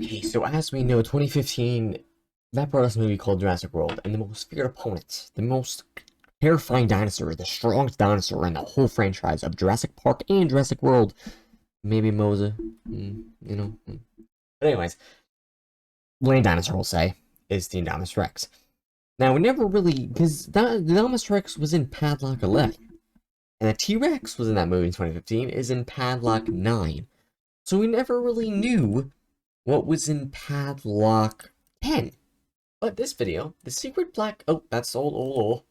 Okay, so as we know, 2015, that brought us a movie called Jurassic World, and the most feared opponent, the most terrifying dinosaur, the strongest dinosaur in the whole franchise of Jurassic Park and Jurassic World, maybe Mosa, But anyways, land dinosaur, we'll say, is the Indominus Rex. Now, we never really, because the Indominus Rex was in Paddock 11, and the T-Rex was in that movie in 2015, is in Paddock 9. So we never really knew what was in Paddock 10. But this video, the secret black... Oh, that's old.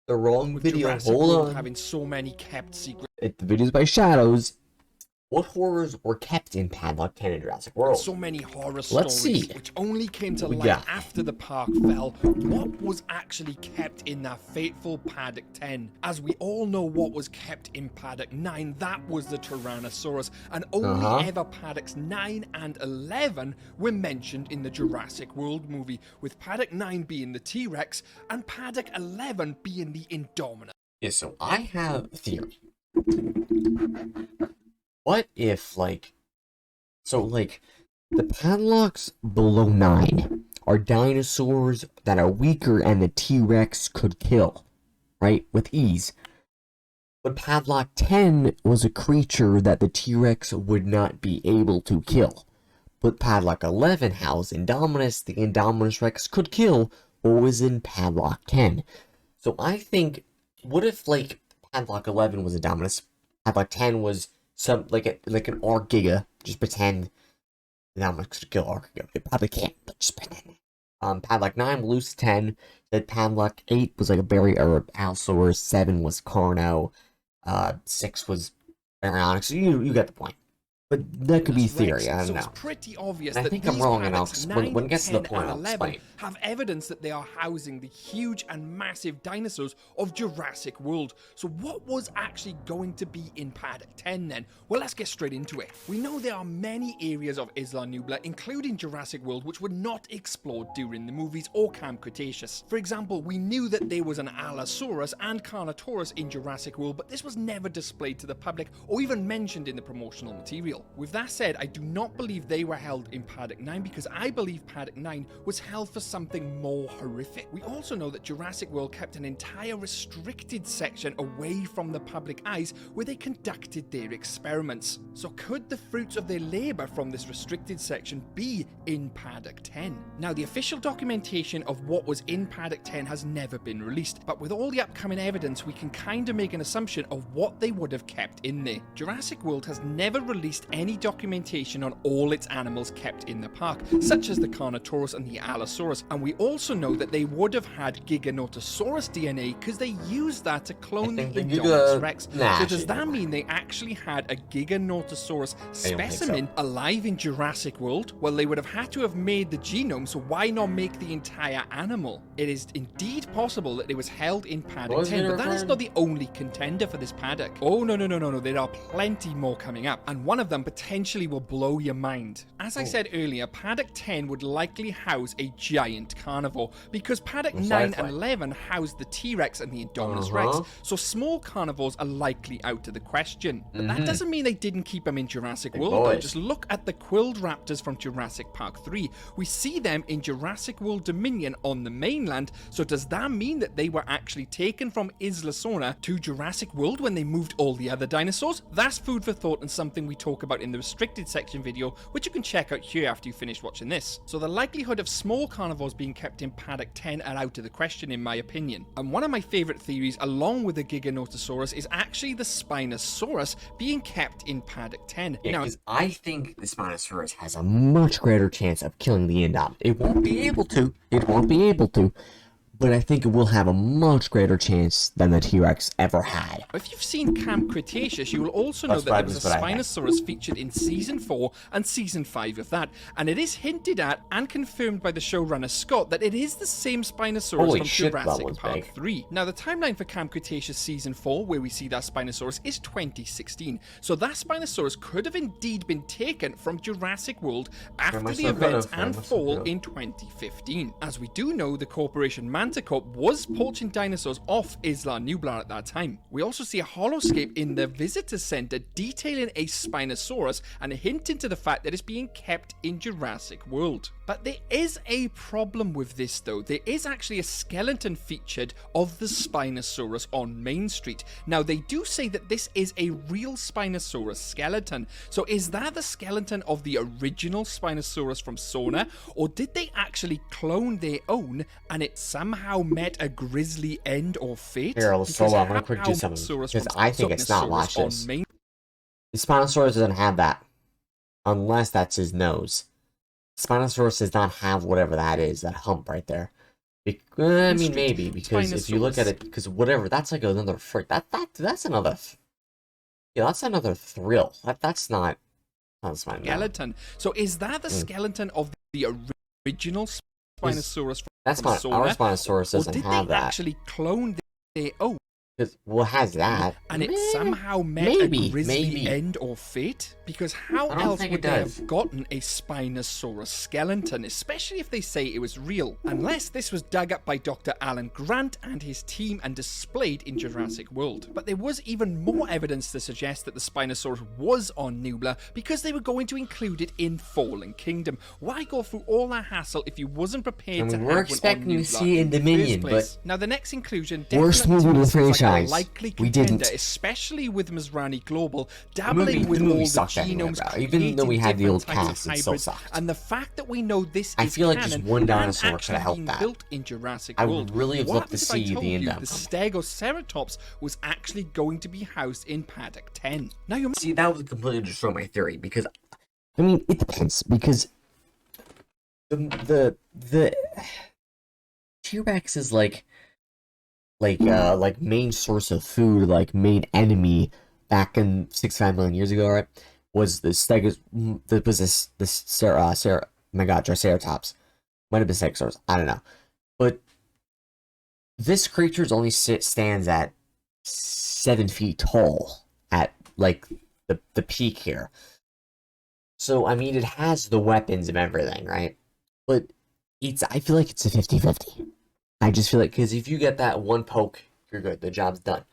The wrong video, Jurassic hold World on. having so many kept secrets. The video's by Shadows. What horrors were kept in Paddock 10 in Jurassic World? So many horror Let's stories, see. which only came to We light got. after the park fell. What was actually kept in that fateful Paddock 10? As we all know what was kept in Paddock 9, that was the Tyrannosaurus, and only ever Paddocks 9 and 11 were mentioned in the Jurassic World movie, with Paddock 9 being the T-Rex, and Paddock 11 being the Indominus. Yeah, so I have a theory. What if, the Paddocks below 9 are dinosaurs that are weaker and the T-Rex could kill, right, with ease. But Paddock 10 was a creature that the T-Rex would not be able to kill. But Paddock 11 housed Indominus, the Indominus Rex could kill, or was in Paddock 10. So I think, what if, Paddock 11 was Indominus, Paddock 10 was some like an R Giga, just pretend Indominus could kill R Giga. It probably can't, but just pretend. Paddock 9 will lose 10. Then Paddock 8 was like a Barry or Allosaurus. 7 was Carno. 6 was Baryonyx. So you get the point. But that could be theory, I don't know. It's pretty obvious I that think these I'm wrong, and Paddocks when it gets to the 9, point, 10, I'll and 11 explain. have evidence that they are housing the huge and massive dinosaurs of Jurassic World. So what was actually going to be in Paddock 10 then? Well, let's get straight into it. We know there are many areas of Isla Nublar, including Jurassic World, which were not explored during the movies or Camp Cretaceous. For example, we knew that there was an Allosaurus and Carnotaurus in Jurassic World, but this was never displayed to the public or even mentioned in the promotional material. With that said, I do not believe they were held in Paddock 9 because I believe Paddock 9 was held for something more horrific. We also know that Jurassic World kept an entire restricted section away from the public eyes where they conducted their experiments. So could the fruits of their labour from this restricted section be in Paddock 10? Now, the official documentation of what was in Paddock 10 has never been released, but with all the upcoming evidence, we can kind of make an assumption of what they would have kept in there. Jurassic World has never released any documentation on all its animals kept in the park, such as the Carnotaurus and the Allosaurus, and we also know that they would have had Giganotosaurus DNA because they used that to clone the Indominus Rex. So does that mean they actually had a Giganotosaurus specimen alive in Jurassic World? Well, they would have had to have made the genome, so why not make the entire animal? It is indeed possible that it was held in Paddock 10, but that is not the only contender for this paddock. Oh, no, there are plenty more coming up, and one of them potentially will blow your mind. As I said earlier, Paddock 10 would likely house a giant carnivore because Paddock 9 and 11 housed the T-Rex and the Indominus Rex, so small carnivores are likely out of the question. But that doesn't mean they didn't keep them in Jurassic World though. Just look at the quilled raptors from Jurassic Park 3. We see them in Jurassic World Dominion on the mainland, so does that mean that they were actually taken from Isla Sorna to Jurassic World when they moved all the other dinosaurs? That's food for thought and something we talk about in the restricted section video, which you can check out here after you finish watching this. So the likelihood of small carnivores being kept in Paddock 10 are out of the question in my opinion. And one of my favourite theories, along with the Giganotosaurus, is actually the Spinosaurus being kept in Paddock 10. Yeah, because I think the Spinosaurus has a much greater chance of killing the Indominus. It won't be able to. But I think it will have a much greater chance than the T-Rex ever had. If you've seen Camp Cretaceous, you will also know that there was a Spinosaurus featured in Season 4 and Season 5 of that, and it is hinted at and confirmed by the showrunner Scott that it is the same Spinosaurus from Jurassic Park 3. Now, the timeline for Camp Cretaceous Season 4, where we see that Spinosaurus, is 2016, so that Spinosaurus could have indeed been taken from Jurassic World after the events and fall in 2015. As we do know, the Corporation Atlanticorp was poaching dinosaurs off Isla Nublar at that time. We also see a holoscape in the visitor center detailing a Spinosaurus and hinting to the fact that it's being kept in Jurassic World. But there is a problem with this though. There is actually a skeleton featured of the Spinosaurus on Main Street. Now they do say that this is a real Spinosaurus skeleton. So is that the skeleton of the original Spinosaurus from Sona, or did they actually clone their own and it somehow met a grisly end or fate? Here, I'm gonna quick do something, because I think it's not. Watch this. The Spinosaurus doesn't have that, unless that's his nose. Spinosaurus does not have whatever that is, that hump right there. I mean, maybe, because if you look at it, because whatever, that's like another that's another, yeah, that's another thrill. That's not skeleton. So is that the skeleton of the original Spinosaurus that's from not Sona, our Spinosaurus doesn't have that. Or did they actually clone their own? Well, it has that. And it somehow met a grisly end or fate? Because how else would they have gotten a Spinosaurus skeleton, especially if they say it was real? Unless this was dug up by Dr. Alan Grant and his team and displayed in Jurassic World. But there was even more evidence to suggest that the Spinosaurus was on Nublar, because they were going to include it in Fallen Kingdom. Why go through all that hassle if you wasn't prepared to have one on Nublar? We're expecting to see in Dominion, but now the next inclusion worst movie in the franchise. Likely contender, especially with Masrani Global dabbling with all the genomes, even though we had the old cast, it still sucked. And the fact that we know this I is feel like just one dinosaur could have helped that. Built in Jurassic I World. would really have loved to see the end The Stegoceratops was actually going to be housed in Paddock 10. Now you see, that would completely destroy my theory, because I mean, it depends, because the T-Rex is like main source of food, like main enemy back in 65 million years ago, right? Was the Triceratops. Might have been Stegosaurus, I don't know. But this creature only stands at 7 feet tall at like the peak here. So I mean, it has the weapons and everything, right? But I feel like it's a 50-50. I just feel like, because if you get that one poke, you're good. The job's done.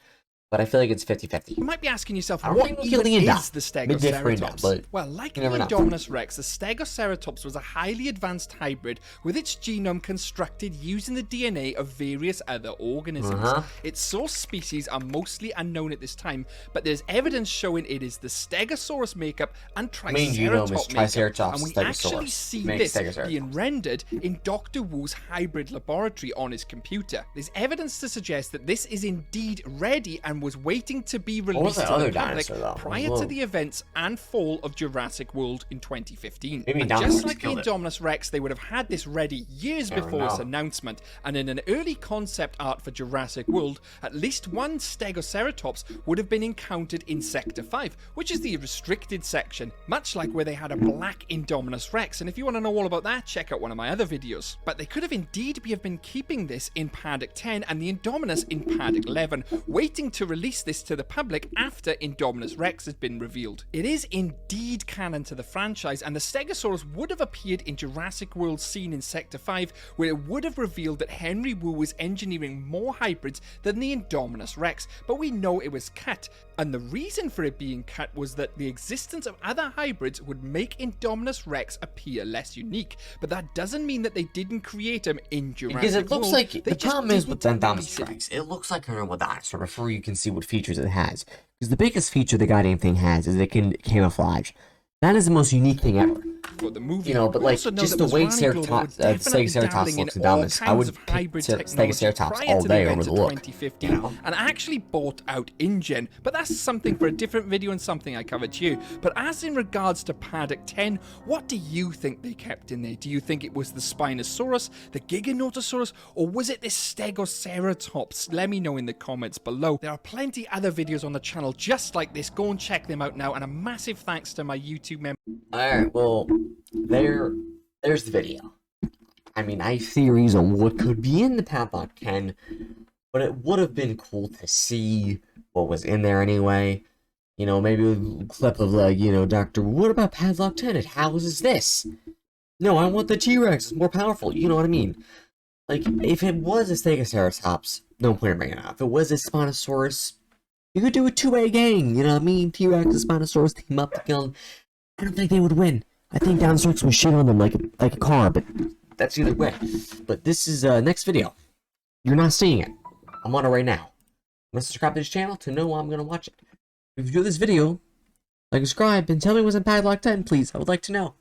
But I feel like it's 50-50. You might be asking yourself, what even is the Stegoceratops? Well, like the Indominus Rex, the Stegoceratops was a highly advanced hybrid with its genome constructed using the DNA of various other organisms. Its source species are mostly unknown at this time, but there's evidence showing it is the Stegosaurus makeup and Triceratops makeup. And we actually see this being rendered in Dr. Wu's hybrid laboratory on his computer. There's evidence to suggest that this is indeed ready and was waiting to be released to the public prior to the events and fall of Jurassic World in 2015. And just like the Indominus Rex, they would have had this ready years before its announcement, and in an early concept art for Jurassic World, at least one Stegoceratops would have been encountered in Sector 5, which is the restricted section, much like where they had a black Indominus Rex, and if you want to know all about that, check out one of my other videos. But they could have indeed been keeping this in Paddock 10 and the Indominus in Paddock 11, waiting to release this to the public after Indominus Rex has been revealed. It is indeed canon to the franchise, and the Stegosaurus would have appeared in Jurassic World scene in Sector 5, where it would have revealed that Henry Wu was engineering more hybrids than the Indominus Rex, but we know it was cut. And the reason for it being cut was that the existence of other hybrids would make Indominus Rex appear less unique, but that doesn't mean that they didn't create him in Jurassic World. Because it looks like, the problem is with Indominus Rex, it looks like a normal dinosaur before you can see what features it has. Because the biggest feature the goddamn thing has is it can camouflage. That is the most unique thing ever. The movie. You know, but like, just the way Stegoceratops looks Indominus, I would pick Stegoceratops all day over the look. You know? And I actually bought out InGen, but that's something for a different video and something I covered here. But as in regards to Paddock 10, what do you think they kept in there? Do you think it was the Spinosaurus, the Giganotosaurus, or was it this Stegoceratops? Let me know in the comments below. There are plenty other videos on the channel just like this. Go and check them out now, and a massive thanks to my YouTube members. Alright, well, there's the video. I mean, I have theories on what could be in the Paddock 10, but it would have been cool to see what was in there anyway. You know, maybe a clip of, like, you know, Doctor, what about Paddock 10? It houses this. No, I want the T-Rex. It's more powerful. You know what I mean? Like, if it was a Stegoceratops, no point in bringing it up. If it was a Spinosaurus, you could do a two-way gang, you know what I mean? T-Rex and Spinosaurus team up to kill them. I don't think they would win. I think Dinosaurus would shit on them like a car, but that's either way. But this is, next video. You're not seeing it. I'm on it right now. I'm gonna subscribe to this channel to know I'm gonna watch it. If you enjoyed this video, like, subscribe, and tell me what's in Padlock 10, please. I would like to know.